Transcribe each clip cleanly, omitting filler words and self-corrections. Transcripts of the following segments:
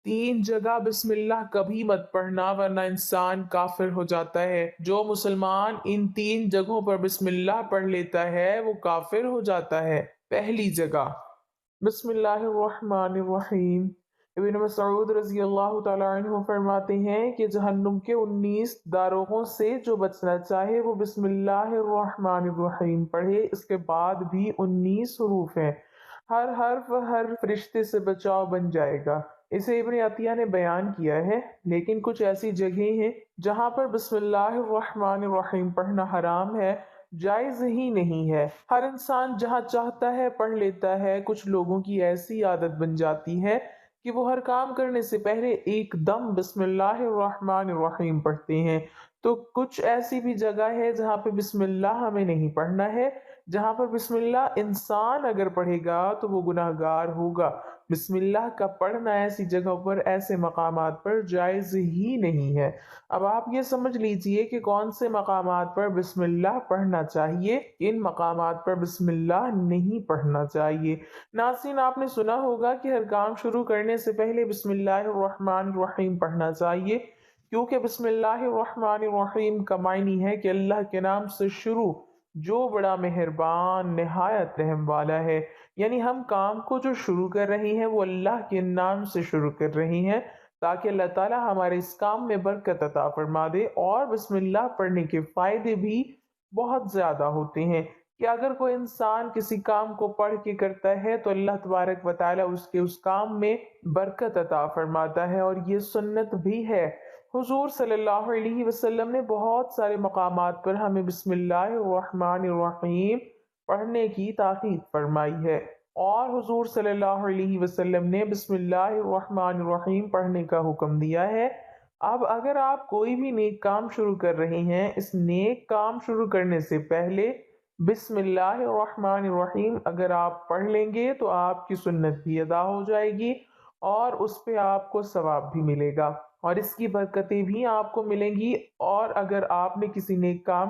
3 جگہ بسم اللہ کبھی مت پڑھنا ورنہ انسان کافر ہو جاتا ہے۔ جو مسلمان ان 3 جگہوں پر بسم اللہ پڑھ لیتا ہے وہ کافر ہو جاتا ہے۔ پہلی جگہ بسم اللہ الرحمن الرحیم۔ ابن مسعود رضی اللہ تعالیٰ عنہ فرماتے ہیں کہ جہنم کے 19 داروغوں سے جو بچنا چاہے وہ بسم اللہ الرحمن الرحیم پڑھے۔ اس کے بعد بھی 19 حروف ہیں، ہر حرف ہر فرشتے سے بچاؤ بن جائے گا۔ اسے ابن عطیہ نے بیان کیا ہے، لیکن کچھ ایسی جگہیں ہیں جہاں پر بسم اللہ الرحمن الرحیم پڑھنا حرام ہے، جائز ہی نہیں ہے۔ ہر انسان جہاں چاہتا ہے پڑھ لیتا ہے۔ کچھ لوگوں کی ایسی عادت بن جاتی ہے کہ وہ ہر کام کرنے سے پہلے ایک دم بسم اللہ الرحمن الرحیم پڑھتے ہیں۔ تو کچھ ایسی بھی جگہ ہے جہاں پہ بسم اللہ ہمیں نہیں پڑھنا ہے، جہاں پر بسم اللہ انسان اگر پڑھے گا تو وہ گناہگار ہوگا۔ بسم اللہ کا پڑھنا ایسی جگہوں پر، ایسے مقامات پر جائز ہی نہیں ہے۔ اب آپ یہ سمجھ لیجئے کہ کون سے مقامات پر بسم اللہ پڑھنا چاہیے، ان مقامات پر بسم اللہ نہیں پڑھنا چاہیے۔ ناظرین، آپ نے سنا ہوگا کہ ہر کام شروع کرنے سے پہلے بسم اللہ الرحمن الرحیم پڑھنا چاہیے، کیونکہ بسم اللہ الرحمن الرحیم کا معنی ہے کہ اللہ کے نام سے شروع، جو بڑا مہربان نہایت رحم والا ہے۔ یعنی ہم کام کو جو شروع کر رہے ہیں وہ اللہ کے نام سے شروع کر رہے ہیں، تاکہ اللہ تعالیٰ ہمارے اس کام میں برکت عطا فرما دے۔ اور بسم اللہ پڑھنے کے فائدے بھی بہت زیادہ ہوتے ہیں کہ اگر کوئی انسان کسی کام کو پڑھ کے کرتا ہے تو اللہ تبارک و تعالیٰ اس کام میں برکت عطا فرماتا ہے، اور یہ سنت بھی ہے۔ حضور صلی اللہ علیہ وسلم نے بہت سارے مقامات پر ہمیں بسم اللہ الرحمن الرحیم پڑھنے کی تاکید فرمائی ہے، اور حضور صلی اللہ علیہ وسلم نے بسم اللہ الرحمن الرحیم پڑھنے کا حکم دیا ہے۔ اب اگر آپ کوئی بھی نیک کام شروع کر رہے ہیں، اس نیک کام شروع کرنے سے پہلے بسم اللہ الرحمن الرحیم اگر آپ پڑھ لیں گے تو آپ کی سنت بھی ادا ہو جائے گی، اور اس پہ آپ کو ثواب بھی ملے گا، اور اس کی برکتیں بھی آپ کو ملیں گی۔ اور اگر آپ نے کسی نیک کام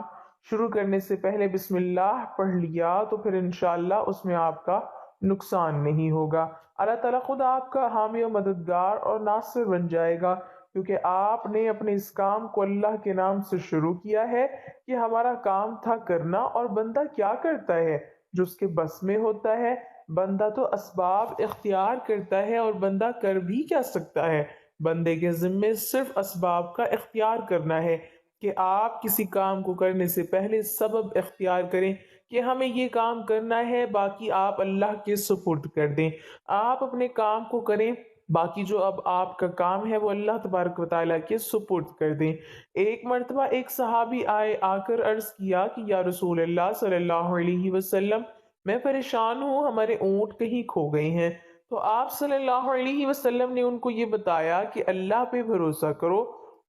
شروع کرنے سے پہلے بسم اللہ پڑھ لیا تو پھر انشاءاللہ اس میں آپ کا نقصان نہیں ہوگا۔ اللہ تعالیٰ خود آپ کا حامی و مددگار اور ناصر بن جائے گا، کیونکہ آپ نے اپنے اس کام کو اللہ کے نام سے شروع کیا ہے کہ ہمارا کام تھا کرنا۔ اور بندہ کیا کرتا ہے جو اس کے بس میں ہوتا ہے؟ بندہ تو اسباب اختیار کرتا ہے، اور بندہ کر بھی کیا سکتا ہے؟ بندے کے ذمے صرف اسباب کا اختیار کرنا ہے کہ آپ کسی کام کو کرنے سے پہلے سبب اختیار کریں کہ ہمیں یہ کام کرنا ہے، باقی آپ اللہ کے سپرد کر دیں۔ آپ اپنے کام کو کریں، باقی جو اب آپ کا کام ہے وہ اللہ تبارک و تعالیٰ کے سپرد کر دیں۔ ایک مرتبہ ایک صحابی آ کر عرض کیا کہ یا رسول اللہ صلی اللہ علیہ وسلم، میں پریشان ہوں، ہمارے اونٹ کہیں کھو گئے ہیں۔ تو آپ صلی اللہ علیہ وسلم نے ان کو یہ بتایا کہ اللہ پہ بھروسہ کرو،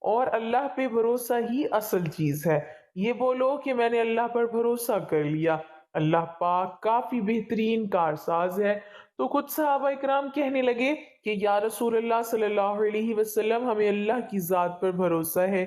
اور اللہ پہ بھروسہ ہی اصل چیز ہے۔ یہ بولو کہ میں نے اللہ پر بھروسہ کر لیا، اللہ پاک کافی بہترین کارساز ہے۔ تو کچھ صحابہ اکرام کہنے لگے کہ یا رسول اللہ صلی اللہ علیہ وسلم، ہمیں اللہ کی ذات پر بھروسہ ہے،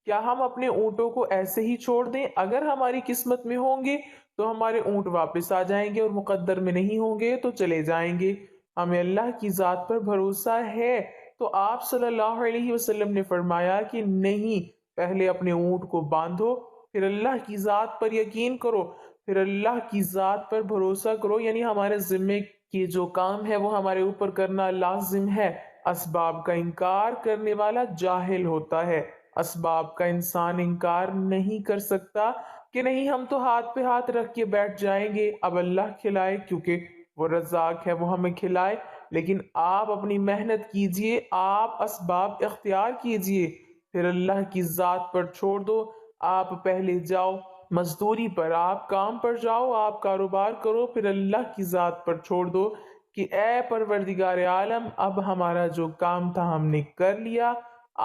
کیا ہم اپنے اونٹوں کو ایسے ہی چھوڑ دیں؟ اگر ہماری قسمت میں ہوں گے تو ہمارے اونٹ واپس آ جائیں گے، اور مقدر میں نہیں ہوں گے تو چلے جائیں گے۔ ہمیں اللہ کی ذات پر بھروسہ ہے۔ تو آپ صلی اللہ علیہ وسلم نے فرمایا کہ نہیں، پہلے اپنے اونٹ کو باندھو، پھر اللہ کی ذات پر یقین کرو، پھر اللہ کی ذات پر بھروسہ کرو۔ یعنی ہمارے ذمے کی جو کام ہے وہ ہمارے اوپر کرنا لازم ہے۔ اسباب کا انکار کرنے والا جاہل ہوتا ہے۔ اسباب کا انسان انکار نہیں کر سکتا کہ نہیں ہم تو ہاتھ پہ ہاتھ رکھ کے بیٹھ جائیں گے، اب اللہ کھلائے، کیونکہ وہ رزاق ہے، وہ ہمیں کھلائے۔ لیکن آپ اپنی محنت کیجئے، آپ اسباب اختیار کیجئے، پھر اللہ کی ذات پر چھوڑ دو۔ آپ پہلے جاؤ مزدوری پر، آپ کام پر جاؤ، آپ کاروبار کرو، پھر اللہ کی ذات پر چھوڑ دو کہ اے پروردگار عالم، اب ہمارا جو کام تھا ہم نے کر لیا،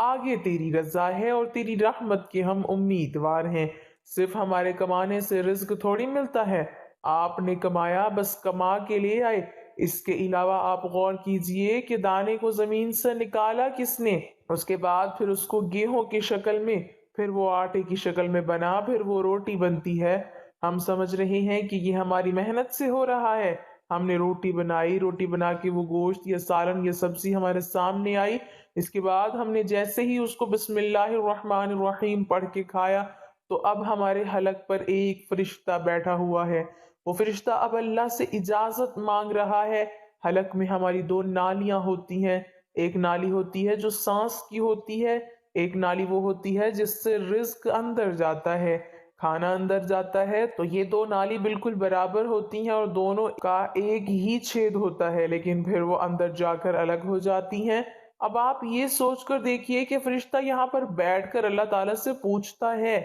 آگے تیری رضا ہے اور تیری رحمت کے ہم امیدوار ہیں۔ صرف ہمارے کمانے سے رزق تھوڑی ملتا ہے، آپ نے کمایا بس کما کے لے آئے۔ اس کے علاوہ آپ غور کیجئے کہ دانے کو زمین سے نکالا کس نے، اس کے بعد پھر اس کو گیہوں کی شکل میں، پھر وہ آٹے کی شکل میں بنا، پھر وہ روٹی بنتی ہے۔ ہم سمجھ رہے ہیں کہ یہ ہماری محنت سے ہو رہا ہے، ہم نے روٹی بنائی، روٹی بنا کے وہ گوشت یا سالن یا سبزی ہمارے سامنے آئی، اس کے بعد ہم نے جیسے ہی اس کو بسم اللہ الرحمن الرحیم پڑھ کے کھایا تو اب ہمارے حلق پر ایک فرشتہ بیٹھا ہوا ہے، وہ فرشتہ اب اللہ سے اجازت مانگ رہا ہے۔ حلق میں ہماری دو نالیاں ہوتی ہیں، ایک نالی ہوتی ہے جو سانس کی ہوتی ہے، ایک نالی وہ ہوتی ہے جس سے رزق اندر جاتا ہے، کھانا اندر جاتا ہے۔ تو یہ دو نالی بالکل برابر ہوتی ہیں اور دونوں کا ایک ہی چھید ہوتا ہے، لیکن پھر وہ اندر جا کر الگ ہو جاتی ہیں۔ اب آپ یہ سوچ کر دیکھیے کہ فرشتہ یہاں پر بیٹھ کر اللہ تعالیٰ سے پوچھتا ہے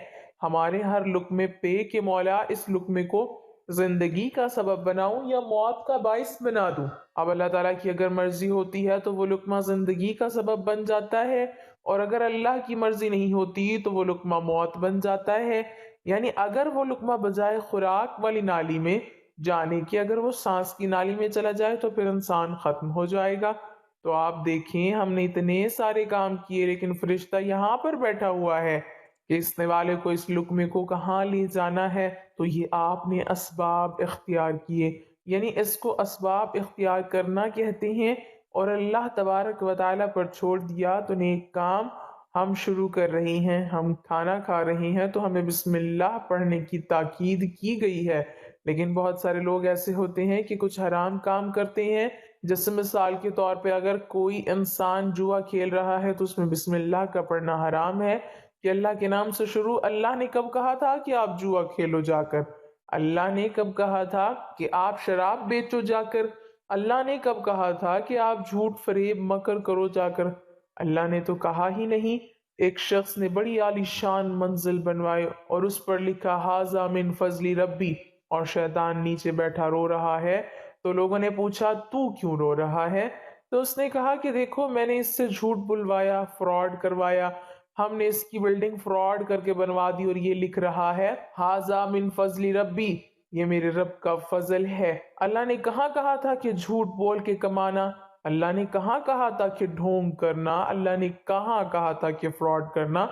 ہمارے ہر لقمے پہ کہ مولا اس لقمے کو زندگی کا سبب بناؤں یا موت کا باعث بنا دوں۔ اب اللہ تعالیٰ کی اگر مرضی ہوتی ہے تو وہ لقمہ زندگی کا سبب بن جاتا ہے، اور اگر اللہ کی مرضی نہیں ہوتی تو وہ لقمہ موت بن جاتا ہے۔ یعنی اگر وہ لقمہ بجائے خوراک والی نالی میں جانے کی اگر وہ سانس کی نالی میں چلا جائے تو پھر انسان ختم ہو جائے گا۔ تو آپ دیکھیں ہم نے اتنے سارے کام کیے لیکن فرشتہ یہاں پر بیٹھا ہوا ہے کہ اس والے کو اس لقمے کو کہاں لے جانا ہے۔ تو یہ آپ نے اسباب اختیار کیے، یعنی اس کو اسباب اختیار کرنا کہتے ہیں، اور اللہ تبارک و تعالیٰ پر چھوڑ دیا تو نیک کام ہم شروع کر رہے ہیں، ہم کھانا کھا رہے ہیں تو ہمیں بسم اللہ پڑھنے کی تاکید کی گئی ہے۔ لیکن بہت سارے لوگ ایسے ہوتے ہیں کہ کچھ حرام کام کرتے ہیں، جیسے مثال کے طور پہ اگر کوئی انسان جوا کھیل رہا ہے تو اس میں بسم اللہ کا پڑھنا حرام ہے کہ اللہ کے نام سے شروع۔ اللہ نے کب کہا تھا کہ آپ جوا کھیلو جا کر؟ اللہ نے کب کہا تھا کہ آپ شراب بیچو جا کر؟ اللہ نے کب کہا تھا کہ آپ جھوٹ فریب مکر کرو جا کر؟ اللہ نے تو کہا ہی نہیں۔ ایک شخص نے بڑی عالی شان منزل بنوائے اور اس پر لکھا ھذا من فضل ربی، اور شیطان نیچے بیٹھا رو رہا ہے۔ تو لوگوں نے پوچھا تو کیوں رو رہا ہے؟ تو اس نے کہا کہ دیکھو میں نے اس سے جھوٹ بلوایا، فراڈ کروایا، ہم نے اس کی بلڈنگ فراڈ کر کے بنوا دی اور یہ لکھ رہا ہے ھذا من فضل ربی، یہ میرے رب کا فضل ہے۔ اللہ نے کہاں کہا تھا کہ جھوٹ بول کے کمانا؟ اللہ نے کہاں کہا تھا کہ ڈھونگ کرنا؟ اللہ نے کہاں کہا تھا کہ فراڈ کرنا؟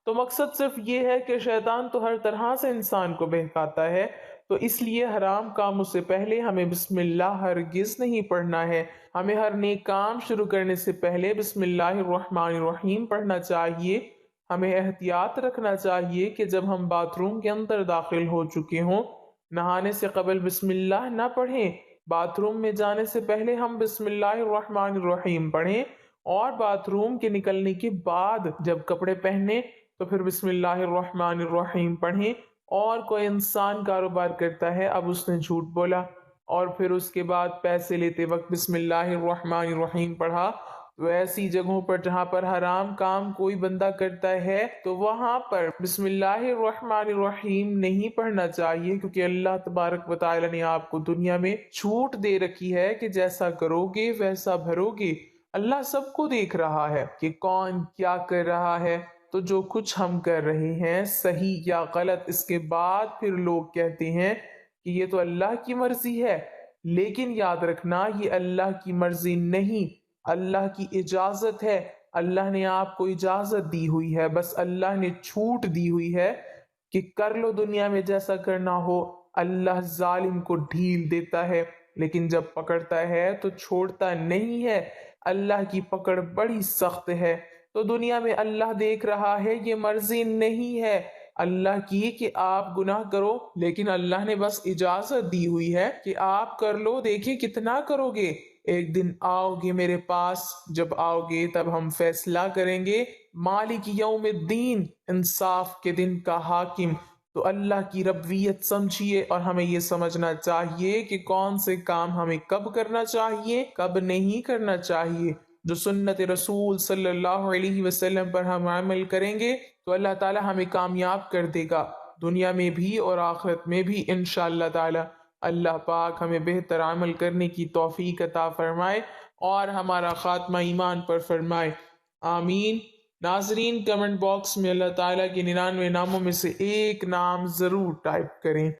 تو مقصد صرف یہ ہے کہ شیطان تو ہر طرح سے انسان کو بہکاتا ہے، تو اس لیے حرام کاموں سے پہلے ہمیں بسم اللہ ہرگز نہیں پڑھنا ہے۔ ہمیں ہر نیک کام شروع کرنے سے پہلے بسم اللہ الرحمن الرحیم پڑھنا چاہیے۔ ہمیں احتیاط رکھنا چاہیے کہ جب ہم باتھ روم کے اندر داخل ہو چکے ہوں، نہانے سے قبل بسم اللہ نہ پڑھیں، باتھ روم میں جانے سے پہلے ہم بسم اللہ الرحمن الرحیم پڑھیں، اور باتھ روم کے نکلنے کے بعد جب کپڑے پہنے تو پھر بسم اللہ الرحمن الرحیم پڑھیں۔ اور کوئی انسان کاروبار کرتا ہے، اب اس نے جھوٹ بولا اور پھر اس کے بعد پیسے لیتے وقت بسم اللہ الرحمن الرحیم پڑھا، تو ایسی جگہوں پر جہاں پر حرام کام کوئی بندہ کرتا ہے تو وہاں پر بسم اللہ الرحمن الرحیم نہیں پڑھنا چاہیے، کیونکہ اللہ تبارک و تعالی نے آپ کو دنیا میں چھوٹ دے رکھی ہے کہ جیسا کرو گے ویسا بھرو گے۔ اللہ سب کو دیکھ رہا ہے کہ کون کیا کر رہا ہے۔ تو جو کچھ ہم کر رہے ہیں صحیح یا غلط، اس کے بعد پھر لوگ کہتے ہیں کہ یہ تو اللہ کی مرضی ہے، لیکن یاد رکھنا یہ اللہ کی مرضی نہیں، اللہ کی اجازت ہے۔ اللہ نے آپ کو اجازت دی ہوئی ہے، بس اللہ نے چھوٹ دی ہوئی ہے کہ کر لو دنیا میں جیسا کرنا ہو۔ اللہ ظالم کو ڈھیل دیتا ہے لیکن جب پکڑتا ہے تو چھوڑتا نہیں ہے، اللہ کی پکڑ بڑی سخت ہے۔ تو دنیا میں اللہ دیکھ رہا ہے، یہ مرضی نہیں ہے اللہ کی کہ آپ گناہ کرو، لیکن اللہ نے بس اجازت دی ہوئی ہے کہ آپ کر لو، دیکھیں کتنا کرو گے۔ ایک دن آؤ گے میرے پاس، جب آؤ گے تب ہم فیصلہ کریں گے، مالک یوم الدین، انصاف کے دن کا حاکم۔ تو اللہ کی ربوبیت سمجھیے، اور ہمیں یہ سمجھنا چاہیے کہ کون سے کام ہمیں کب کرنا چاہیے، کب نہیں کرنا چاہیے۔ جو سنت رسول صلی اللہ علیہ وسلم پر ہم عمل کریں گے تو اللہ تعالی ہمیں کامیاب کر دے گا، دنیا میں بھی اور آخرت میں بھی انشاءاللہ تعالی۔ اللہ پاک ہمیں بہتر عمل کرنے کی توفیق عطا فرمائے اور ہمارا خاتمہ ایمان پر فرمائے، آمین۔ ناظرین کمنٹ باکس میں اللہ تعالیٰ کے 99 ناموں میں سے ایک نام ضرور ٹائپ کریں۔